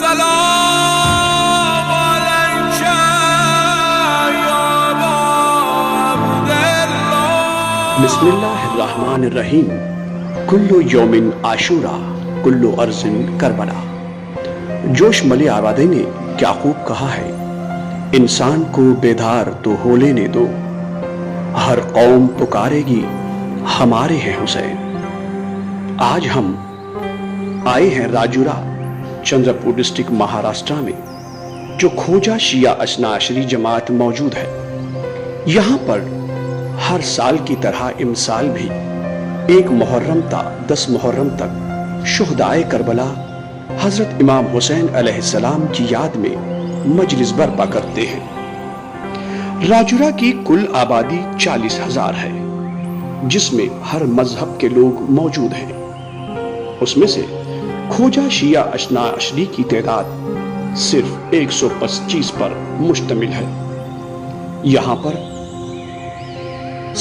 السلام عليك يا أبا عبد الله. بسم اللہ الرحمن الرحیم. کلو یوم عاشورہ کلو ارض کربلا. جوش ملے آبادی نے کیا خوب کہا ہے، انسان کو بیدار تو ہو لینے دو، ہر قوم پکارے گی ہمارے ہیں حسین. آج ہم آئے ہیں راجورا، چندرپور ڈسٹرکٹ مہاراشٹرا میں، جو کھوجا شیعہ اثنا عشری جماعت موجود ہے. یہاں پر ہر سال کی طرح امسال بھی 1 محرم تا 10 محرم تک شہدائے کربلا حضرت امام حسین علیہ السلام کی یاد میں مجلس برپا کرتے ہیں. راجورا کی کل آبادی 40,000 ہے، جس میں ہر مذہب کے لوگ موجود ہیں. اس میں سے کھوجا شیعہ اثنا عشری کی تعداد صرف 125 پر مشتمل ہے. یہاں پر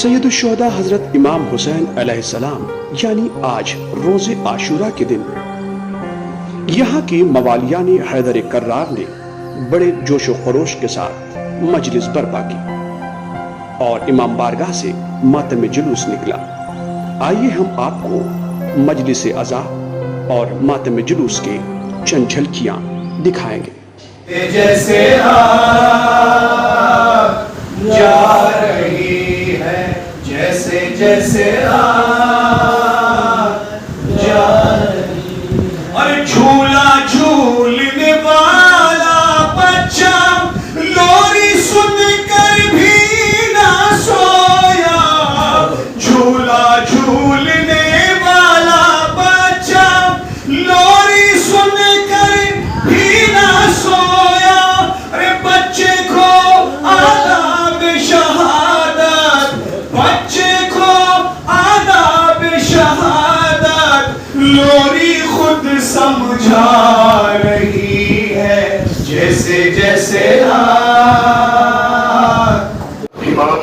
سید الشہداء حضرت امام حسین علیہ السلام یعنی آج روز عاشورہ کے دن یہاں کے موالیان حیدر کرار نے بڑے جوش و خروش کے ساتھ مجلس برپا کی اور امام بارگاہ سے ماتم جلوس نکلا. آئیے ہم آپ کو مجلس عزا اور ماتم جلوس کے چند جھلکیاں دکھائیں گے. جیسے جا رہی ہے، جیسے جیسے جا رہی ہے، اور جھولا جھولنے والا بچہ لوری سن کر بھی نہ سویا. جھولا جھولنے والا بچہ لوری سن کر بھی نہ سویا. ارے بچے کو آداب شہادت، بچے کو آداب شہادت لوری خود سمجھا رہی ہے. جیسے جیسے امام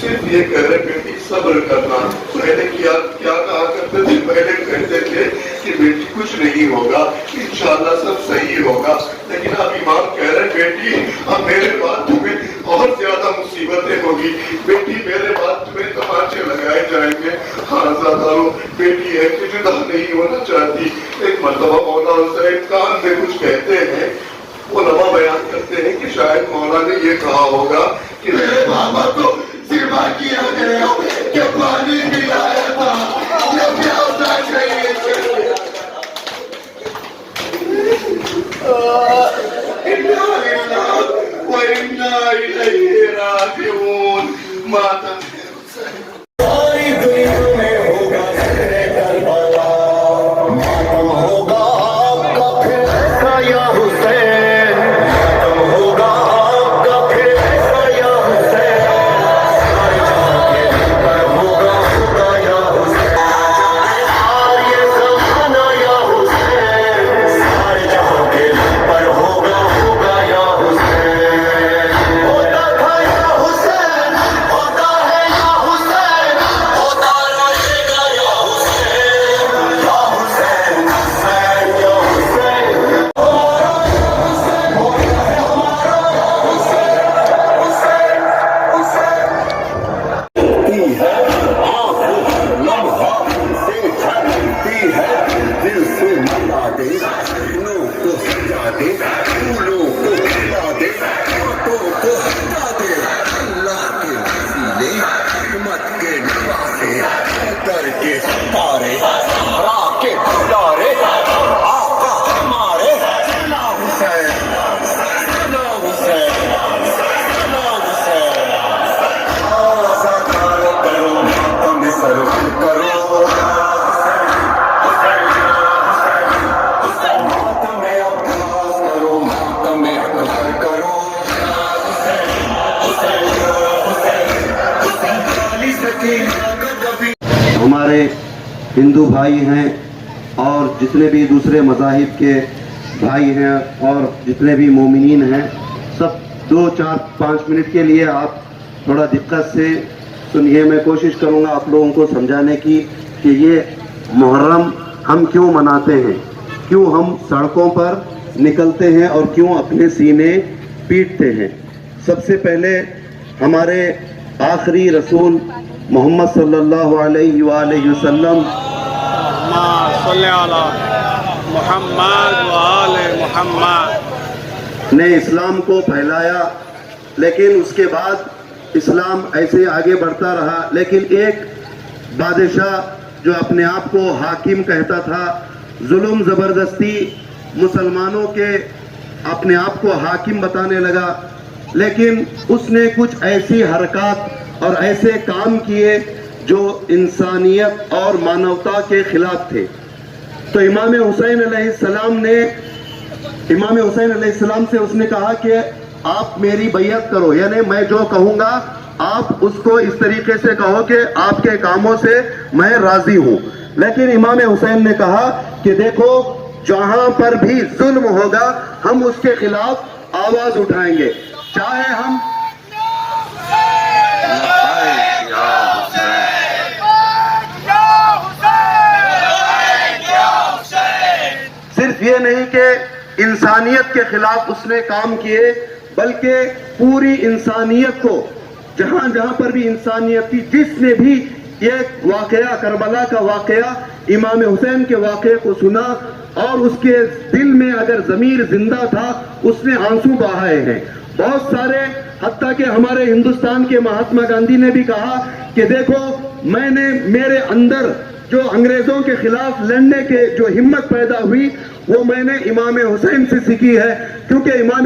صرف یہ کہہ رہے بیٹی صبر کرنا. پہلے کیا کہا کرتے تھے؟ پہلے کہتے تھے کہ بیٹی کچھ نہیں ہوگا، انشاءاللہ سب صحیح ہوگا. لیکن اب امام کہہ رہے بیٹی اب میرے بعد تمہیں اور زیادہ مصیبتیں ہوگی. بیٹی میرے بعد تمہیں تماچے لگائے جائیں گے. ہاں زادارو، بیٹی ہے کہ جدا نہیں ہونا چاہتی. ایک مرتبہ مولا حسین کان میں کچھ کہتے ہیں، علماء بیان کرتے ہیں کہ شاید مولا نے یہ کہا ہوگا کہ میرے بابا کو ذبح کیا گیا کہ پانی پلایا تھا، یہ پیاسا چاہیے. اِنَّا لِلَّهِ وَإِنَّا إِلَيْهِ رَاجِعُونَ. ماتم ساری دنیا میں ہوگا کربلا، ماتم ہوگا آپ کا پھر یا حسین، ماتم ہوگا آپ کا پھر یا حسین. ہر جہاں کے دل پر ہوگا یا حسین، اور یہ زمانہ یا حسین. ہر جہاں کے دل پر ہوگا یا حسین. ہوتا تھا یا حسین، ہوتا ہے یا حسین، ہوتا رہے گا یا حسین. یا حسین حسین یا حسین. ہمارے ہندو بھائی ہیں اور جتنے بھی دوسرے مذاہب کے بھائی ہیں اور جتنے بھی مومنین ہیں، سب 2-4-5 منٹ کے لیے آپ تھوڑا دقت سے سنیے. میں کوشش کروں گا آپ لوگوں کو سمجھانے کی کہ یہ محرم ہم کیوں مناتے ہیں، کیوں ہم سڑکوں پر نکلتے ہیں اور کیوں اپنے سینے پیٹتے ہیں. سب سے پہلے ہمارے آخری رسول محمد صلی اللہ علیہ وآلہ وسلم صلی علی محمد وآل محمد نے اسلام کو پھیلایا، لیکن اس کے بعد اسلام ایسے آگے بڑھتا رہا. لیکن ایک بادشاہ جو اپنے آپ کو حاکم کہتا تھا، ظلم زبردستی مسلمانوں کے اپنے آپ کو حاکم بتانے لگا، لیکن اس نے کچھ ایسی حرکات اور ایسے کام کیے جو انسانیت اور مانوتا کے خلاف تھے. تو امام حسین علیہ السلام سے اس نے کہا کہ آپ میری بیعت کرو، یعنی میں جو کہوں گا آپ اس کو اس طریقے سے کہو کہ آپ کے کاموں سے میں راضی ہوں. لیکن امام حسین نے کہا کہ دیکھو جہاں پر بھی ظلم ہوگا ہم اس کے خلاف آواز اٹھائیں گے، چاہے ہم صرف یہ نہیں کہ انسانیت کے خلاف اس نے کام کیے، بلکہ پوری انسانیت کو جہاں جہاں پر بھی انسانیت تھی، جس نے بھی یہ واقعہ کربلا کا واقعہ امام حسین کے واقعے کو سنا اور اس کے دل میں اگر ضمیر زندہ تھا اس نے آنسو بہائے ہیں. بہت سارے، حتیٰ کہ ہمارے ہندوستان کے مہاتما گاندھی نے بھی کہا کہ دیکھو میں نے میرے اندر جو انگریزوں کے خلاف لڑنے کے جو ہمت پیدا ہوئی وہ میں نے امام حسین سے سیکھی ہے، کیونکہ امام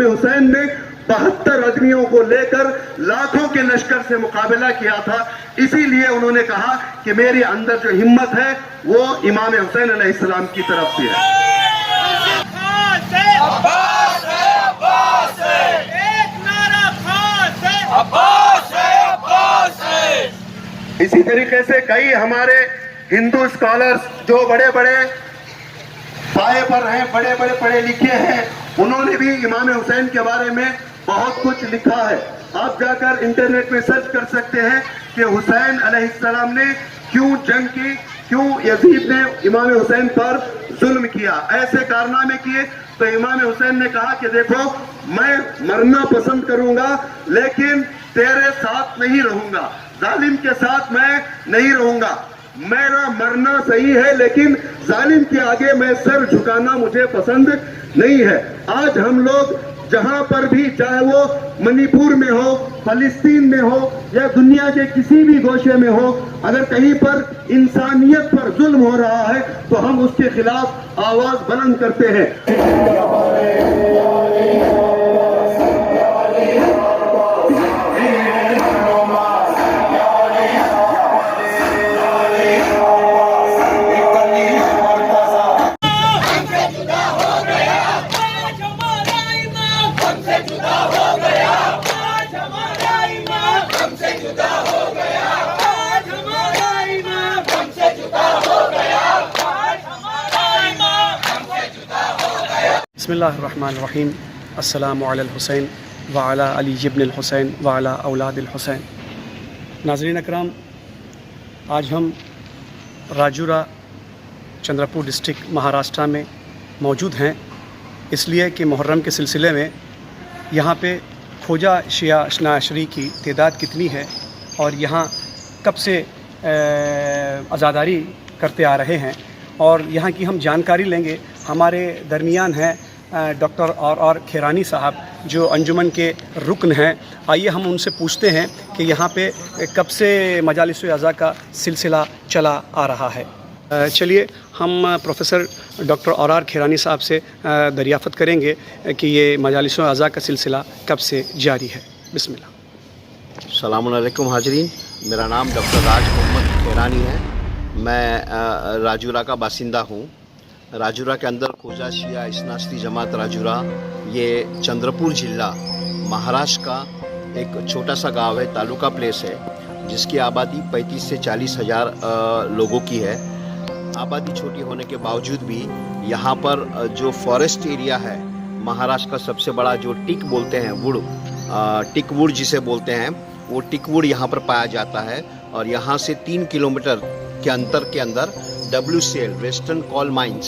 حسین نے 72 آدمیوں کو لے کر لاکھوں کے لشکر سے مقابلہ کیا تھا. اسی لیے انہوں نے کہا کہ میرے اندر جو ہمت ہے وہ امام حسین علیہ السلام کی طرف سے ہے. اسی طریقے سے کئی ہمارے ہندو اسکالرز جو بڑے بڑے پائے پر ہیں، بڑے بڑے پڑھے لکھے ہیں، انہوں نے بھی امام حسین کے بارے میں بہت کچھ لکھا ہے. آپ جا کر انٹرنیٹ میں سرچ کر سکتے ہیں کہ حسین علیہ السلام نے کیوں جنگ کی، کیوں یزید نے امام حسین پر ظلم کیا، ایسے کارنامے کیے. تو امام حسین نے کہا کہ دیکھو میں مرنا پسند کروں گا لیکن تیرے ساتھ نہیں رہوں گا، ظالم کے ساتھ میں نہیں رہوں گا. میرا مرنا صحیح ہے لیکن ظالم کے آگے میں سر جھکانا مجھے پسند نہیں ہے. آج ہم لوگ جہاں پر بھی، چاہے وہ منی پور میں ہو، فلسطین میں ہو یا دنیا کے کسی بھی گوشے میں ہو، اگر کہیں پر انسانیت پر ظلم ہو رہا ہے تو ہم اس کے خلاف آواز بلند کرتے ہیں. بسم اللہ الرحمن الرحیم. السلام علی الحسین وعلی علی ابن الحسین وعلی اولاد الحسین. ناظرین اکرام، آج ہم راجورا چندرپور ڈسٹرکٹ مہاراشٹرا میں موجود ہیں، اس لیے کہ محرم کے سلسلے میں یہاں پہ کھوجا شیعہ اثنا عشری کی تعداد کتنی ہے اور یہاں کب سے عزاداری کرتے آ رہے ہیں، اور یہاں کی ہم جانکاری لیں گے. ہمارے درمیان ہیں ڈاکٹر آر کھیرانی صاحب جو انجمن کے رکن ہیں. آئیے ہم ان سے پوچھتے ہیں کہ یہاں پہ کب سے مجالس اعزا کا سلسلہ چلا آ رہا ہے. چلیے ہم پروفیسر ڈاکٹر آر کھیرانی صاحب سے دریافت کریں گے کہ یہ مجالس اعزا کا سلسلہ کب سے جاری ہے. بسم اللہ. السلام علیکم حاضرین، میرا نام ڈاکٹر راج محمد کھیرانی ہے. میں راجورا کا باشندہ ہوں. راجورا کے اندر کھوجا شیعہ اثنا عشری جماعت راجورا یہ چندرپور ضلع مہاراشٹر کا ایک چھوٹا سا گاؤں ہے، تعلقہ پلیس ہے، جس کی آبادی 35 سے 40 ہزار لوگوں کی ہے. آبادی چھوٹی ہونے کے باوجود بھی یہاں پر جو فارسٹ ایریا ہے، مہاراشٹر کا سب سے بڑا جو ٹک بولتے ہیں ووڈ، ٹک ووڈ جسے بولتے ہیں، وہ ٹک ووڈ یہاں پر پایا جاتا ہے. اور یہاں سے 3 کلومیٹر کے انتر کے اندر WCL ویسٹرن کول مائنس